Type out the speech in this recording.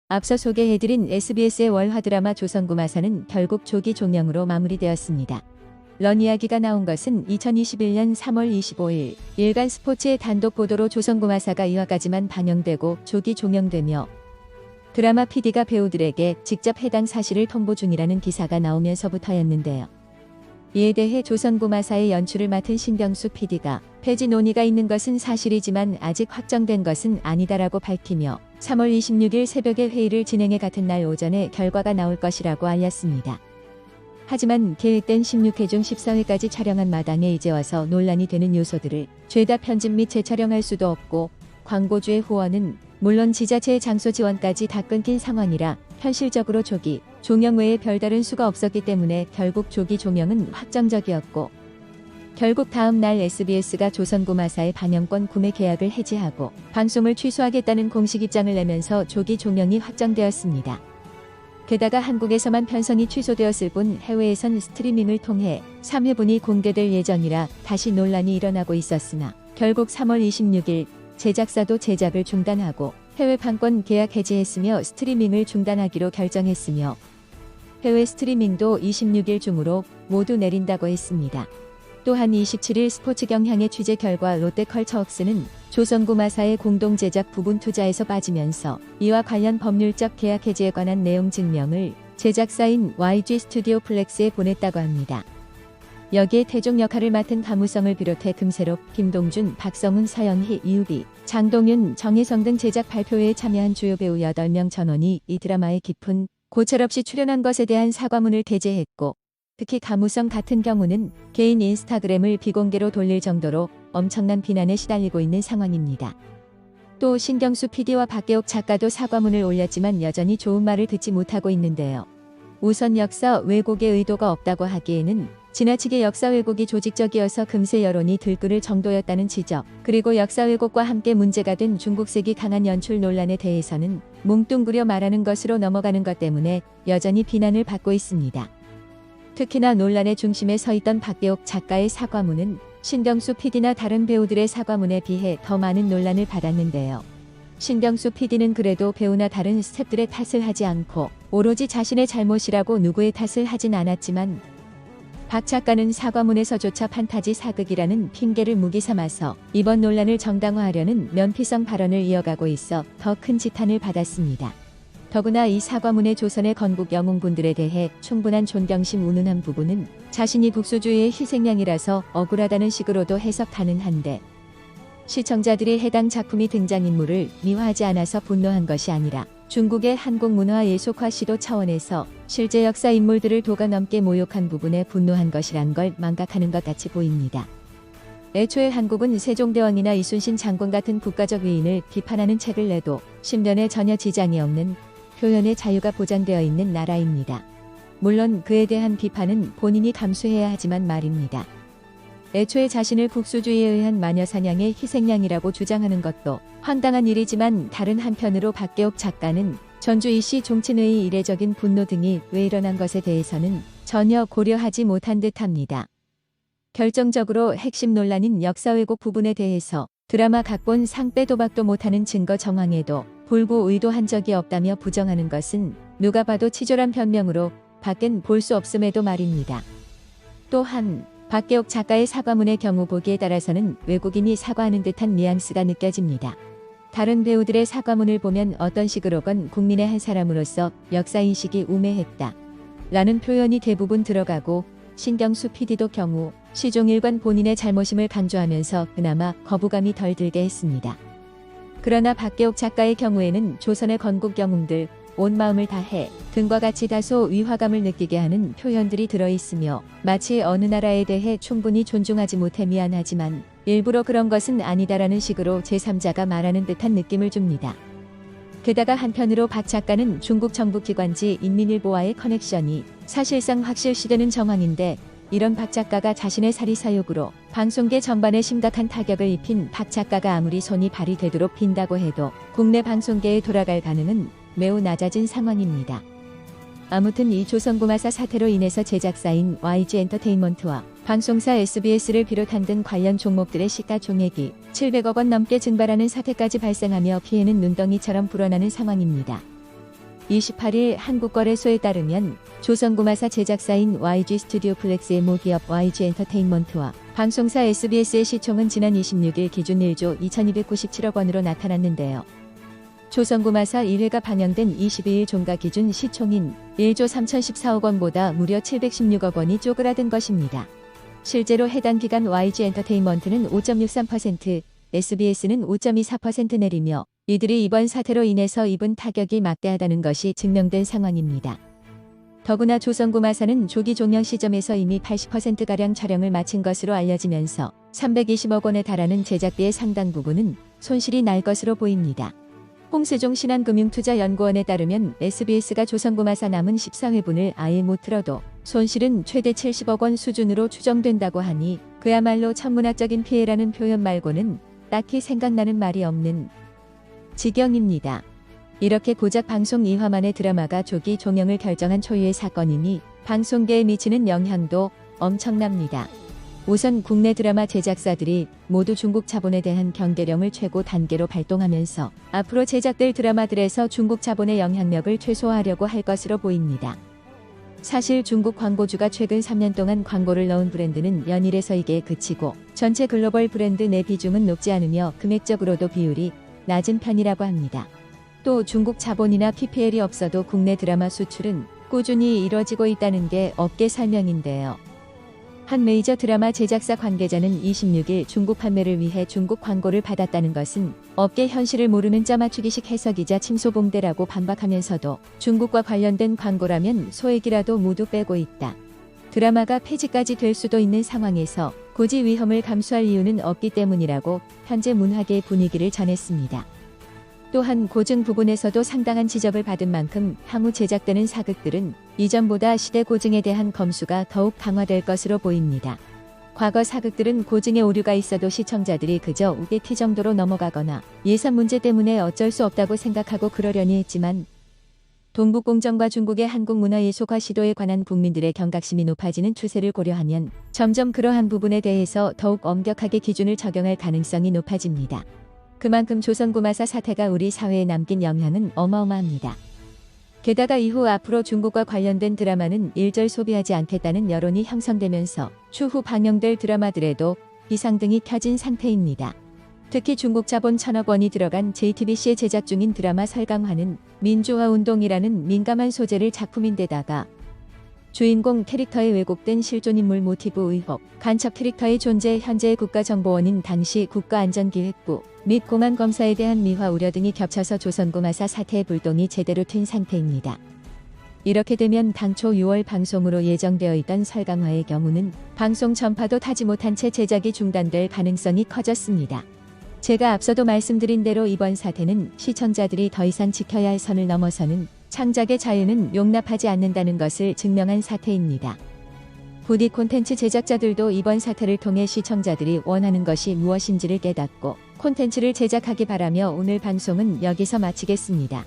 앞서 소개해드린 SBS의 월화 드라마 조선구마사는 결국 조기 종영으로 마무리되었습니다. 런 이야기가 나온 것은 2021년 3월 25일 일간 스포츠의 단독 보도로 조선구마사가 2화까지만 방영되고 조기 종영되며 드라마 PD가 배우들에게 직접 해당 사실을 통보 중이라는 기사가 나오면서부터였는데요. 이에 대해 조선구마사의 연출을 맡은 신경수 PD가 폐지 논의가 있는 것은 사실이지만 아직 확정된 것은 아니다라고 밝히며 3월 26일 새벽에 회의를 진행해 같은 날 오전에 결과가 나올 것이라고 알렸습니다. 하지만 계획된 16회 중 14회까지 촬영한 마당에 이제 와서 논란이 되는 요소들을 죄다 편집 및 재촬영할 수도 없고 광고주의 후원은 물론 지자체의 장소 지원까지 다 끊긴 상황이라 현실적으로 조기 종영 외에 별다른 수가 없었기 때문에 결국 조기 종영은 확정적이었고 결국 다음 날 SBS가 조선구마사의 방영권 구매 계약을 해지하고 방송을 취소하겠다는 공식 입장을 내면서 조기 종영이 확정되었습니다. 게다가 한국에서만 편성이 취소되었을 뿐 해외에선 스트리밍을 통해 3회분이 공개될 예정이라 다시 논란이 일어나고 있었으나 결국 3월 26일 제작사도 제작을 중단하고 해외 판권 계약 해지했으며 스트리밍을 중단하기로 결정했으며 해외 스트리밍도 26일 중으로 모두 내린다고 했습니다. 또한 27일 스포츠 경향의 취재 결과 롯데컬처웍스는 조선구마사의 공동 제작 부분 투자에서 빠지면서 이와 관련 법률적 계약 해지에 관한 내용 증명을 제작사인 YG 스튜디오 플렉스에 보냈다고 합니다. 여기에 태종 역할을 맡은 가무성을 비롯해 금세록, 김동준, 박성훈, 서영희, 이유비, 장동윤, 정혜성 등 제작 발표회에 참여한 주요 배우 8명 전원이 이 드라마에 깊은 고찰 없이 출연한 것에 대한 사과문을 게재했고 특히 가무성 같은 경우는 개인 인스타그램을 비공개로 돌릴 정도로 엄청난 비난에 시달리고 있는 상황입니다. 또 신경수 PD와 박계옥 작가도 사과문을 올렸지만 여전히 좋은 말을 듣지 못하고 있는데요. 우선 역사 왜곡의 의도가 없다고 하기에는 지나치게 역사 왜곡이 조직적이어서 금세 여론이 들끓을 정도였다는 지적, 그리고 역사 왜곡과 함께 문제가 된 중국색이 강한 연출 논란에 대해서는 뭉뚱그려 말하는 것으로 넘어가는 것 때문에 여전히 비난을 받고 있습니다. 특히나 논란의 중심에 서 있던 박계옥 작가의 사과문은 신경수 PD나 다른 배우들의 사과문에 비해 더 많은 논란을 받았는데요. 신경수 PD는 그래도 배우나 다른 스태프들의 탓을 하지 않고 오로지 자신의 잘못이라고 누구의 탓을 하진 않았지만 박 작가는 사과문에서조차 판타지 사극이라는 핑계를 무기 삼아서 이번 논란을 정당화하려는 면피성 발언을 이어가고 있어 더 큰 지탄을 받았습니다. 더구나 이 사과문의 조선의 건국 영웅분들에 대해 충분한 존경심 운운한 부분은 자신이 국수주의의 희생양이라서 억울하다는 식으로도 해석 가능한데 시청자들이 해당 작품이 등장인물을 미화하지 않아서 분노한 것이 아니라 중국의 한국문화 예속화 시도 차원에서 실제 역사 인물들을 도가 넘게 모욕한 부분에 분노한 것이란 걸 망각하는 것 같이 보입니다. 애초에 한국은 세종대왕이나 이순신 장군 같은 국가적 위인을 비판하는 책을 내도 신변에 전혀 지장이 없는 표현의 자유가 보장되어 있는 나라입니다. 물론 그에 대한 비판은 본인이 감수해야 하지만 말입니다. 애초에 자신을 국수주의에 의한 마녀사냥의 희생양이라고 주장하는 것도 황당한 일이지만 다른 한편으로 박계옥 작가는 전주 이씨 종친회의 이례적인 분노 등이 왜 일어난 것에 대해서는 전혀 고려하지 못한 듯합니다. 결정적으로 핵심 논란인 역사 왜곡 부분에 대해서 드라마 각본 상 빼도 박도 못하는 증거 정황에도 불구 의도한 적이 없다며 부정하는 것은 누가 봐도 치졸한 변명으로 밖엔 볼 수 없음에도 말입니다. 또한 박계옥 작가의 사과문의 경우 보기에 따라서는 외국인이 사과하는 듯한 뉘앙스가 느껴집니다. 다른 배우들의 사과문을 보면 어떤 식으로건 국민의 한 사람으로서 역사인식이 우매했다 라는 표현이 대부분 들어가고 신경수 PD도 경우 시종일관 본인의 잘못임을 강조하면서 그나마 거부감이 덜 들게 했습니다. 그러나 박계옥 작가의 경우에는 조선의 건국 영웅들 온 마음을 다해 등과 같이 다소 위화감을 느끼게 하는 표현들이 들어있으며 마치 어느 나라에 대해 충분히 존중하지 못해 미안하지만 일부러 그런 것은 아니다라는 식으로 제3자가 말하는 듯한 느낌을 줍니다. 게다가 한편으로 박 작가는 중국 정부 기관지 인민일보와의 커넥션이 사실상 확실시되는 정황인데 이런 박 작가가 자신의 사리사욕으로 방송계 전반에 심각한 타격을 입힌 박 작가가 아무리 손이 발이 되도록 빈다고 해도 국내 방송계에 돌아갈 가능은 매우 낮아진 상황입니다. 아무튼 이 조선구마사 사태로 인해서 제작사인 YG 엔터테인먼트와 방송사 SBS를 비롯한 등 관련 종목들의 시가총액이 700억 원 넘게 증발하는 사태까지 발생하며 피해는 눈덩이처럼 불어나는 상황입니다. 28일 한국거래소에 따르면 조선구마사 제작사인 YG 스튜디오 플렉스의 모기업 YG 엔터테인먼트와 방송사 SBS의 시총은 지난 26일 기준 1조 2297억 원으로 나타났는데요. 조선구마사 1회가 방영된 22일 종가 기준 시총인 1조 3014억 원보다 무려 716억 원이 쪼그라든 것입니다. 실제로 해당 기간 YG 엔터테인먼트는 5.63%, SBS는 5.24% 내리며 이들이 이번 사태로 인해서 입은 타격이 막대하다는 것이 증명된 상황입니다. 더구나 조선구마사는 조기 종영 시점에서 이미 80%가량 촬영을 마친 것으로 알려지면서 320억 원에 달하는 제작비의 상당 부분은 손실이 날 것으로 보입니다. 홍세종 신한금융투자연구원에 따르면 SBS가 조선구마사 남은 14회분을 아예 못 틀어도 손실은 최대 70억 원 수준으로 추정된다고 하니 그야말로 천문학적인 피해라는 표현 말고는 딱히 생각나는 말이 없는 지경입니다. 이렇게 고작 방송 2화만의 드라마가 조기 종영을 결정한 초유의 사건이니 방송계에 미치는 영향도 엄청납니다. 우선 국내 드라마 제작사들이 모두 중국 자본에 대한 경계령을 최고 단계로 발동하면서 앞으로 제작될 드라마들에서 중국 자본의 영향력을 최소화하려고 할 것으로 보입니다. 사실 중국 광고주가 최근 3년 동안 광고를 넣은 브랜드는 연일에서 이게 그치고 전체 글로벌 브랜드 내 비중은 높지 않으며 금액적으로도 비율이 낮은 편이라고 합니다. 또 중국 자본이나 PPL이 없어도 국내 드라마 수출은 꾸준히 이뤄지고 있다는 게 업계 설명인데요. 한 메이저 드라마 제작사 관계자는 26일 중국 판매를 위해 중국 광고를 받았다는 것은 업계 현실을 모르는 짜맞추기식 해석이자 침소봉대라고 반박하면서도 중국과 관련된 광고라면 소액이라도 모두 빼고 있다. 드라마가 폐지까지 될 수도 있는 상황에서 굳이 위험을 감수할 이유는 없기 때문이라고 현재 문화계 분위기를 전했습니다. 또한 고증 부분에서도 상당한 지적을 받은 만큼 향후 제작되는 사극들은 이전보다 시대 고증에 대한 검수가 더욱 강화될 것으로 보입니다. 과거 사극들은 고증에 오류가 있어도 시청자들이 그저 우대티 정도로 넘어가거나 예산 문제 때문에 어쩔 수 없다고 생각하고 그러려니 했지만 동북공정과 중국의 한국문화예술화 시도에 관한 국민들의 경각심이 높아지는 추세를 고려하면 점점 그러한 부분에 대해서 더욱 엄격하게 기준을 적용할 가능성이 높아집니다. 그만큼 조선구마사 사태가 우리 사회에 남긴 영향은 어마어마합니다. 게다가 이후 앞으로 중국과 관련된 드라마는 일절 소비하지 않겠다는 여론이 형성되면서 추후 방영될 드라마들에도 비상등이 켜진 상태입니다. 특히 중국 자본 1,000억 원이 들어간 JTBC에 제작 중인 드라마 설강화는 민주화 운동이라는 민감한 소재를 작품인데다가 주인공 캐릭터의 왜곡된 실존인물 모티브 의혹, 간첩 캐릭터의 존재, 현재의 국가정보원인 당시 국가안전기획부 및 공안검사에 대한 미화 우려 등이 겹쳐서 조선구마사 사태의 불똥이 제대로 튄 상태입니다. 이렇게 되면 당초 6월 방송으로 예정되어 있던 설강화의 경우는 방송 전파도 타지 못한 채 제작이 중단될 가능성이 커졌습니다. 제가 앞서도 말씀드린 대로 이번 사태는 시청자들이 더 이상 지켜야 할 선을 넘어서는 창작의 자유는 용납하지 않는다는 것을 증명한 사태입니다. 부디 콘텐츠 제작자들도 이번 사태를 통해 시청자들이 원하는 것이 무엇인지를 깨닫고 콘텐츠를 제작하기 바라며 오늘 방송은 여기서 마치겠습니다.